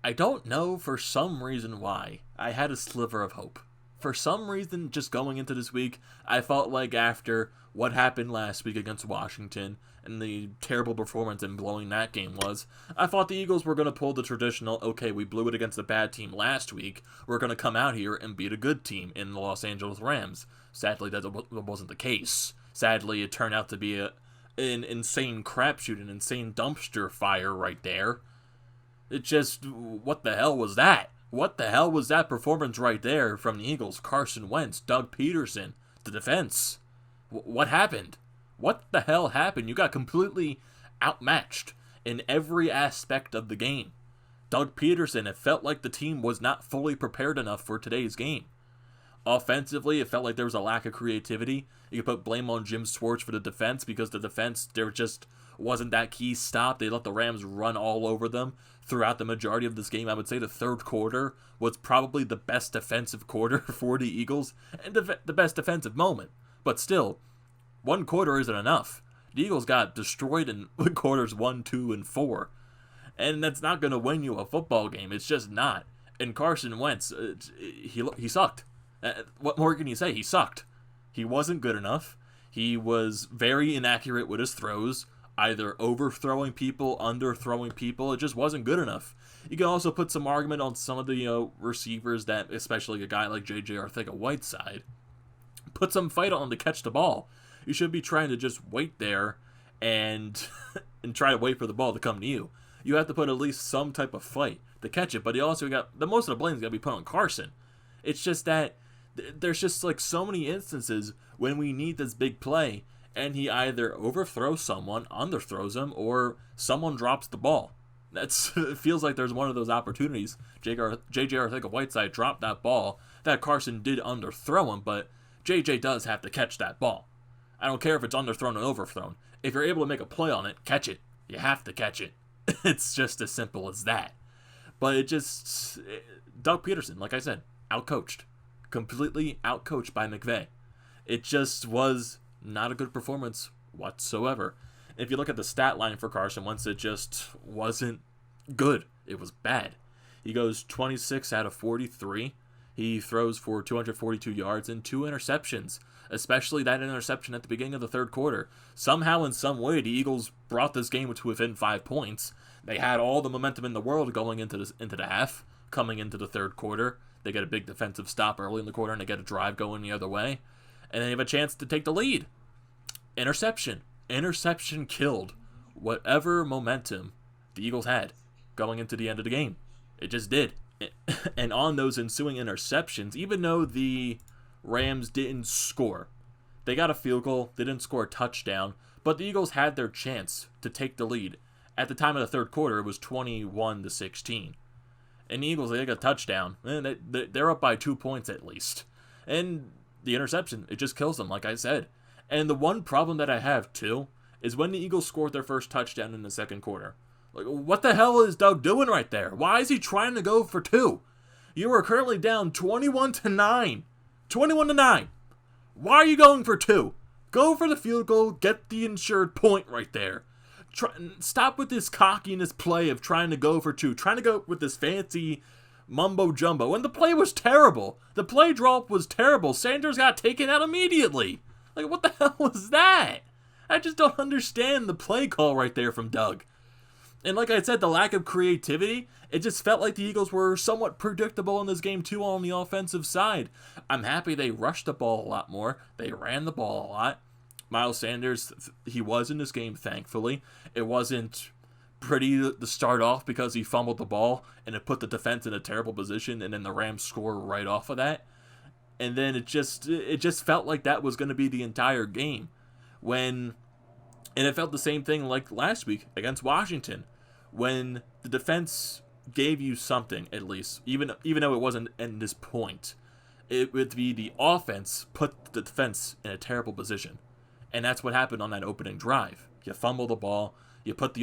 I don't know for some reason why. I had a sliver of hope. For some reason, just going into this week, I felt like after what happened last week against Washington and the terrible performance and blowing that game was, I thought the Eagles were going to pull the traditional, okay, we blew it against a bad team last week, we're going to come out here and beat a good team in the Los Angeles Rams. Sadly, that wasn't the case. Sadly, it turned out to be an insane crapshoot, an insane dumpster fire right there. It just, what the hell was that? What the hell was that performance right there from the Eagles? Carson Wentz, Doug Pederson, the defense. What happened? What the hell happened? You got completely outmatched in every aspect of the game. Doug Pederson, it felt like the team was not fully prepared enough for today's game. Offensively, it felt like there was a lack of creativity. You could put blame on Jim Schwartz for the defense because the defense, there just wasn't that key stop. They let the Rams run all over them throughout the majority of this game. I would say the third quarter was probably the best defensive quarter for the Eagles and the best defensive moment. But still, one quarter isn't enough. The Eagles got destroyed in quarters 1, 2, and 4. And that's not going to win you a football game. It's just not. And Carson Wentz, he sucked. What more can you say? He sucked. He wasn't good enough. He was very inaccurate with his throws, either overthrowing people, underthrowing people. It just wasn't good enough. You can also put some argument on some of the receivers that, especially a guy like J.J. Arcega-Whiteside, put some fight on him to catch the ball. You should be trying to just wait there and and try to wait for the ball to come to you. You have to put at least some type of fight to catch it, but you also got, the most of the blame's got to be put on Carson. It's just that there's just like so many instances when we need this big play, and he either overthrows someone, underthrows him, or someone drops the ball. It feels like there's one of those opportunities. J.J. Arcega-Whiteside dropped that ball. That Carson did underthrow him, but J.J. does have to catch that ball. I don't care if it's underthrown or overthrown. If you're able to make a play on it, catch it. You have to catch it. It's just as simple as that. But Doug Pederson, like I said, outcoached. Completely outcoached by McVay. It just was not a good performance whatsoever. If you look at the stat line for Carson Wentz, it just wasn't good. It was bad. He goes 26 out of 43. He throws for 242 yards and 2 interceptions, especially that interception at the beginning of the third quarter. Somehow, in some way, the Eagles brought this game to within 5 points. They had all the momentum in the world going into the half, coming into the third quarter. They get a big defensive stop early in the quarter, and they get a drive going the other way. And they have a chance to take the lead. Interception. Interception killed whatever momentum the Eagles had going into the end of the game. It just did. And on those ensuing interceptions, even though the Rams didn't score, they got a field goal, they didn't score a touchdown, but the Eagles had their chance to take the lead. At the time of the third quarter, it was 21-16. And the Eagles, they got a touchdown, and they're up by 2 points at least. And the interception, it just kills them, like I said. And the one problem that I have, too, is when the Eagles scored their first touchdown in the second quarter. Like, what the hell is Doug doing right there? Why is he trying to go for 2? You are currently down 21-9. 21-9. Why are you going for 2? Go for the field goal, get the insured point right there. Stop with this cockiness play of trying to go for 2. Trying to go with this fancy mumbo-jumbo. And the play was terrible. The play drop was terrible. Sanders got taken out immediately. Like, what the hell was that? I just don't understand the play call right there from Doug. And like I said, the lack of creativity, it just felt like the Eagles were somewhat predictable in this game too on the offensive side. I'm happy they rushed the ball a lot more. They ran the ball a lot. Miles Sanders, he was in this game, thankfully. It wasn't pretty to start off because he fumbled the ball and it put the defense in a terrible position, and then the Rams score right off of that. And then it just felt like that was going to be the entire game. And it felt the same thing like last week against Washington, when the defense gave you something, at least, even though it wasn't at this point. It would be the offense put the defense in a terrible position. And that's what happened on that opening drive. You fumble the ball, you put the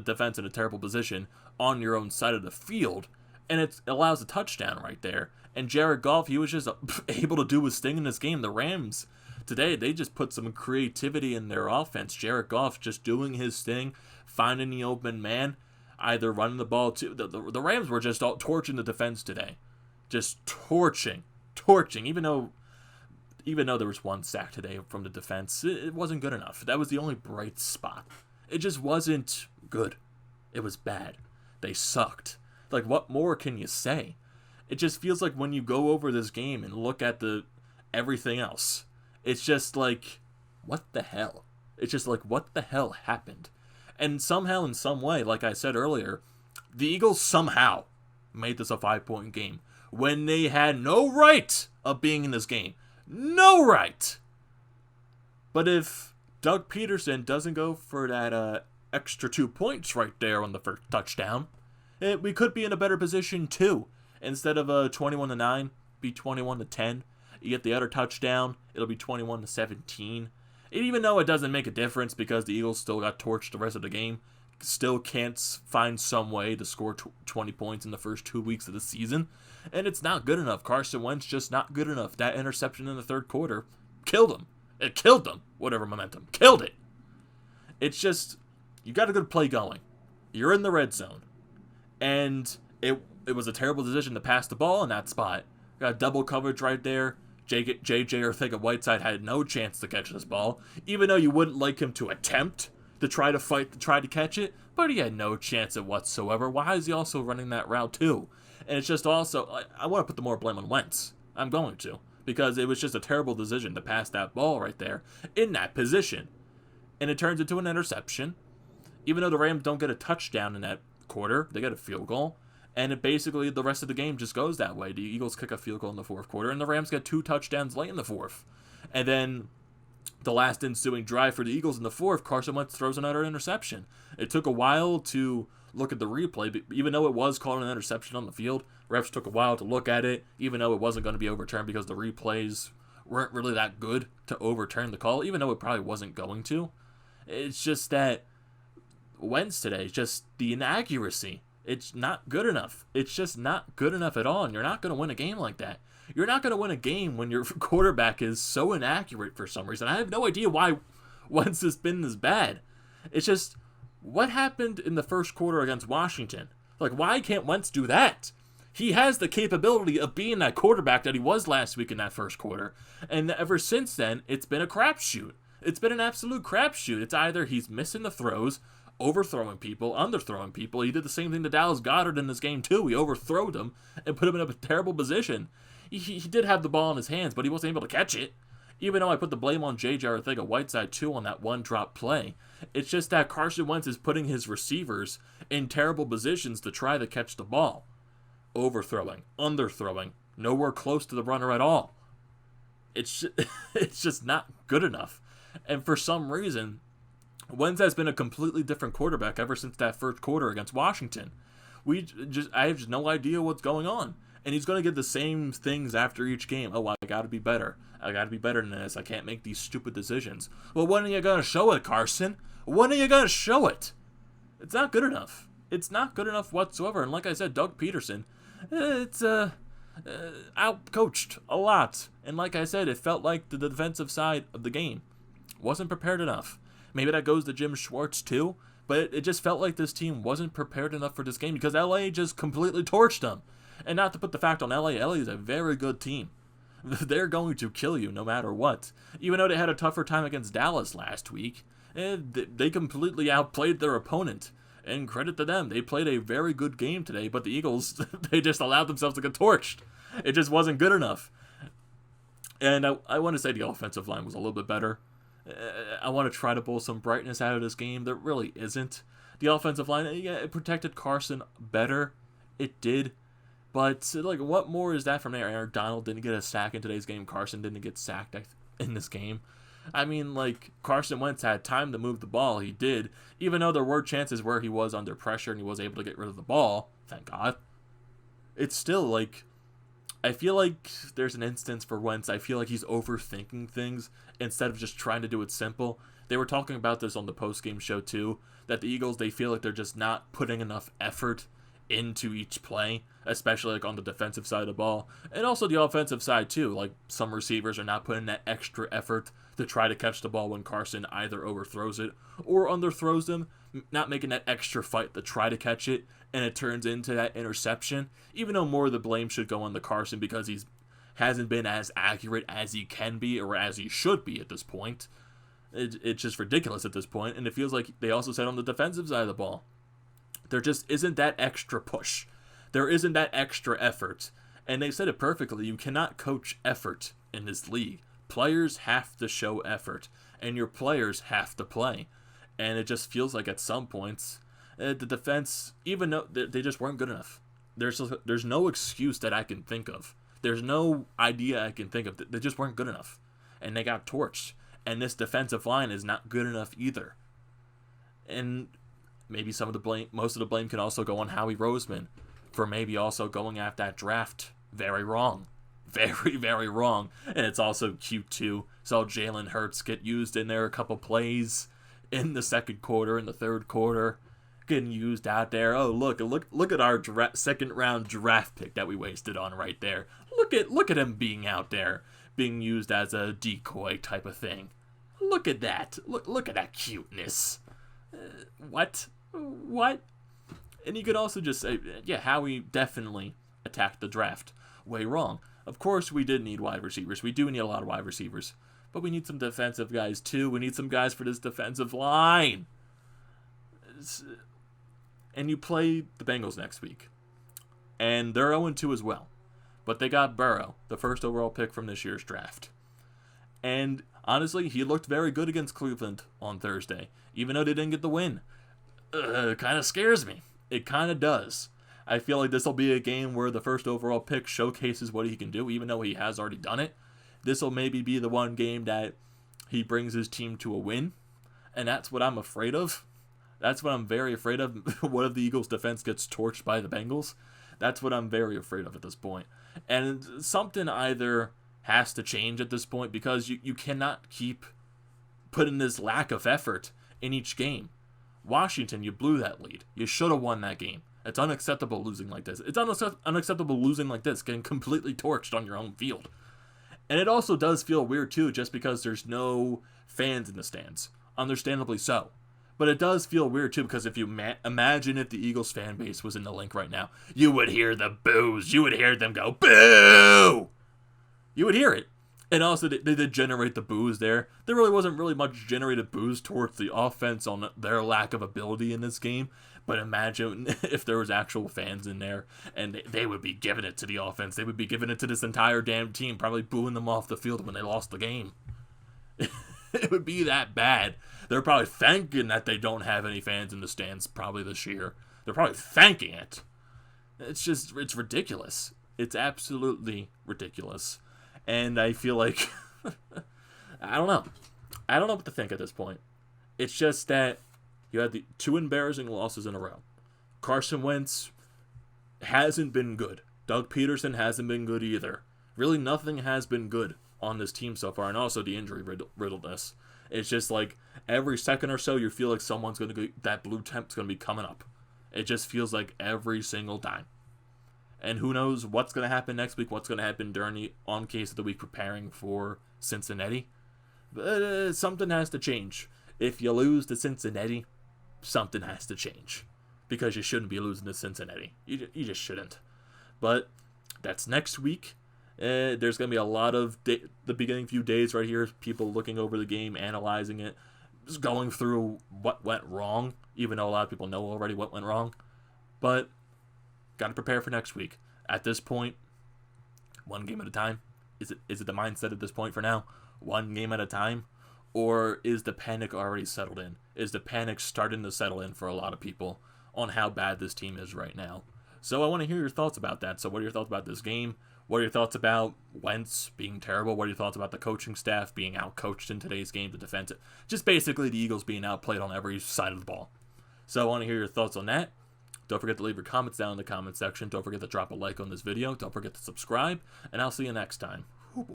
defense in a terrible position on your own side of the field, and it allows a touchdown right there. And Jared Goff, he was just able to do his thing in this game. The Rams today, they just put some creativity in their offense. Jared Goff just doing his thing, finding the open man. either running the ball to the Rams were just all torching the defense today, just torching, even though there was one sack today from the defense, it wasn't good enough. That was the only bright spot. It just wasn't good. It was bad. They sucked. Like, what more can you say? It just feels like when you go over this game and look at everything else, it's just like, what the hell? It's just like, what the hell happened? And somehow, in some way, like I said earlier, the Eagles somehow made this a 5-point game when they had no right of being in this game. No right! But if Doug Pederson doesn't go for that extra 2 points right there on the first touchdown, we could be in a better position too. Instead of 21-9, be 21-10. You get the other touchdown, it'll be 21-17. And even though it doesn't make a difference because the Eagles still got torched the rest of the game, still can't find some way to score 20 points in the first 2 weeks of the season. And it's not good enough. Carson Wentz just not good enough. That interception in the third quarter killed him. It killed them. Whatever momentum. Killed it. It's just, you got a good play going. You're in the red zone. And it was a terrible decision to pass the ball in that spot. Got double coverage right there. JJ or Whiteside had no chance to catch this ball, even though you wouldn't like him to attempt to try to catch it, but he had no chance at whatsoever. Why is he also running that route too? And it's just also, I want to put the more blame on Wentz. I'm going to, because it was just a terrible decision to pass that ball right there in that position. And it turns into an interception. Even though the Rams don't get a touchdown in that quarter, they get a field goal. And it basically, the rest of the game just goes that way. The Eagles kick a field goal in the fourth quarter, and the Rams get 2 touchdowns late in the fourth. And then the last ensuing drive for the Eagles in the fourth, Carson Wentz throws another interception. It took a while to look at the replay, but even though it was called an interception on the field, refs took a while to look at it, even though it wasn't going to be overturned because the replays weren't really that good to overturn the call, even though it probably wasn't going to. It's just that Wentz today, just the inaccuracy. It's not good enough. It's just not good enough at all, and you're not going to win a game like that. You're not going to win a game when your quarterback is so inaccurate for some reason. I have no idea why Wentz has been this bad. It's just, what happened in the first quarter against Washington? Like, why can't Wentz do that? He has the capability of being that quarterback that he was last week in that first quarter. And ever since then, it's been a crapshoot. It's been an absolute crapshoot. It's either he's missing the throws, overthrowing people, underthrowing people. He did the same thing to Dallas Goedert in this game too. He overthrowed him and put him in a terrible position. He did have the ball in his hands, but he wasn't able to catch it. Even though I put the blame on JJ or Whiteside too on that one drop play. It's just that Carson Wentz is putting his receivers in terrible positions to try to catch the ball. Overthrowing, underthrowing, nowhere close to the runner at all. It's just not good enough. And for some reason, Wentz has been a completely different quarterback ever since that first quarter against Washington. I have just no idea what's going on. And he's going to get the same things after each game. Oh, I got to be better. I got to be better than this. I can't make these stupid decisions. Well, when are you going to show it, Carson? When are you going to show it? It's not good enough. It's not good enough whatsoever. And like I said, Doug Pederson, it's outcoached a lot. And like I said, it felt like the defensive side of the game wasn't prepared enough. Maybe that goes to Jim Schwartz too, but it just felt like this team wasn't prepared enough for this game because LA just completely torched them. And not to put the fact on LA is a very good team. They're going to kill you no matter what. Even though they had a tougher time against Dallas last week, they completely outplayed their opponent. And credit to them, they played a very good game today, but the Eagles, they just allowed themselves to get torched. It just wasn't good enough. And I want to say the offensive line was a little bit better. I want to try to pull some brightness out of this game. There really isn't. The offensive line, yeah, it protected Carson better. It did. But, like, what more is that from there? Aaron Donald didn't get a sack in today's game. Carson didn't get sacked in this game. I mean, like, Carson Wentz had time to move the ball. He did. Even though there were chances where he was under pressure and he was able to get rid of the ball. Thank God. It's still, like, I feel like there's an instance for Wentz. I feel like he's overthinking things instead of just trying to do it simple. They were talking about this on the post-game show too, that the Eagles, they feel like they're just not putting enough effort into each play, especially like on the defensive side of the ball, and also the offensive side too. Like some receivers are not putting that extra effort to try to catch the ball when Carson either overthrows it or underthrows them. not making that extra fight to try to catch it, and it turns into that interception. Even though more of the blame should go on the Carson because he's hasn't been as accurate as he can be or as he should be at this point. It's just ridiculous at this point, and it feels like they also said on the defensive side of the ball, there just isn't that extra push. There isn't that extra effort. And they said it perfectly. You cannot coach effort in this league. Players have to show effort, and your players have to play. And it just feels like at some points, the defense, even though they just weren't good enough. There's no excuse that I can think of. There's no idea I can think of. They just weren't good enough. And they got torched. And this defensive line is not good enough either. And maybe most of the blame can also go on Howie Roseman for maybe also going at that draft very wrong. Very, very wrong. And it's also cute too. Saw Jalen Hurts get used in there a couple plays in the second quarter, in the third quarter. Getting used out there. Oh, look at our second round draft pick that we wasted on right there. Look at him being out there, being used as a decoy type of thing. Look at that. Look at that cuteness. What? And you could also just say, yeah, Howie definitely attacked the draft. Way wrong. Of course we did need wide receivers. We do need a lot of wide receivers. But we need some defensive guys too. We need some guys for this defensive line. And you play the Bengals next week. And they're 0-2 as well. But they got Burrow, the first overall pick from this year's draft. And honestly, he looked very good against Cleveland on Thursday. Even though they didn't get the win. It kind of scares me. It kind of does. I feel like this will be a game where the first overall pick showcases what he can do, even though he has already done it. This will maybe be the one game that he brings his team to a win. And that's what I'm afraid of. That's what I'm very afraid of. What if the Eagles' defense gets torched by the Bengals? That's what I'm very afraid of at this point. And something either has to change at this point because you cannot keep putting this lack of effort in each game. Washington, you blew that lead. You should have won that game. It's unacceptable losing like this. It's unacceptable losing like this, getting completely torched on your own field. And it also does feel weird, too, just because there's no fans in the stands. Understandably so. But it does feel weird, too, because if you imagine if the Eagles fan base was in the link right now, you would hear the boos. You would hear them go, boo! You would hear it. And also, they did generate the boos there. There really wasn't much generated boos towards the offense on their lack of ability in this game. But imagine if there was actual fans in there, and they would be giving it to the offense. They would be giving it to this entire damn team, probably booing them off the field when they lost the game. It would be that bad. They're probably thanking that they don't have any fans in the stands probably this year. They're probably thanking it. It's ridiculous. It's absolutely ridiculous. And I feel like, I don't know. I don't know what to think at this point. It's just that you had the 2 embarrassing losses in a row. Carson Wentz hasn't been good. Doug Pederson hasn't been good either. Really, nothing has been good on this team so far, and also the injury riddledness. It's just like every second or so, you feel like someone's going to go, that blue temp's going to be coming up. It just feels like every single time. And who knows what's going to happen next week, what's going to happen during the on case of the week preparing for Cincinnati. But something has to change. If you lose to Cincinnati, something has to change. Because you shouldn't be losing to Cincinnati. You just shouldn't. But that's next week. There's going to be a lot of the beginning few days right here, people looking over the game, analyzing it, just going through what went wrong, even though a lot of people know already what went wrong. But got to prepare for next week. At this point, one game at a time. Is it the mindset at this point for now? One game at a time? Or is the panic already settled in? Is the panic starting to settle in for a lot of people on how bad this team is right now? So I want to hear your thoughts about that. So what are your thoughts about this game? What are your thoughts about Wentz being terrible? What are your thoughts about the coaching staff being outcoached in today's game, the defensive? Just basically the Eagles being outplayed on every side of the ball. So I want to hear your thoughts on that. Don't forget to leave your comments down in the comment section. Don't forget to drop a like on this video. Don't forget to subscribe. And I'll see you next time